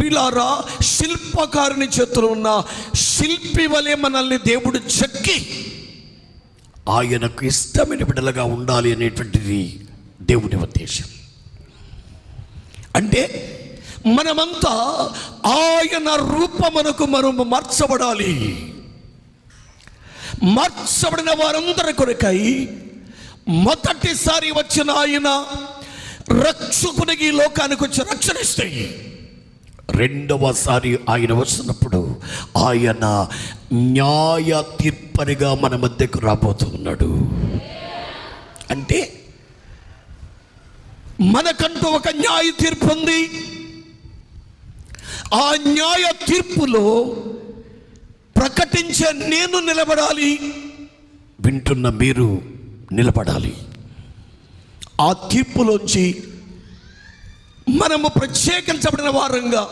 ప్రియులారా, శిల్పకారుని చేతిలో ఉన్న శిల్పి వలె మనల్ని దేవుడు చెక్కి ఆయనకు ఇష్టమైన బిడ్డలుగా ఉండాలి అనేటువంటిది దేవుని ఉద్దేశం. అంటే మనమంతా ఆయన రూపమునకు మనము మార్చబడాలి. మార్చబడిన వారందరి కొరకై మొదటిసారి వచ్చిన ఆయన రక్షకునికి ఈ లోకానికి వచ్చి రక్షణ ఇస్తాయి. రెండవసారి ఆయన వచ్చినప్పుడు ఆయన న్యాయ తీర్పరిగా మన మధ్యకు రాబోతున్నాడు. అంటే మనకంటూ ఒక న్యాయ తీర్పు ఉంది. ఆ న్యాయ తీర్పులో ప్రకటించే నేను నిలబడాలి, వింటున్న మీరు నిలబడాలి. ఆ తీర్పులోంచి మనము ప్రత్యేకించబడిన వారంగా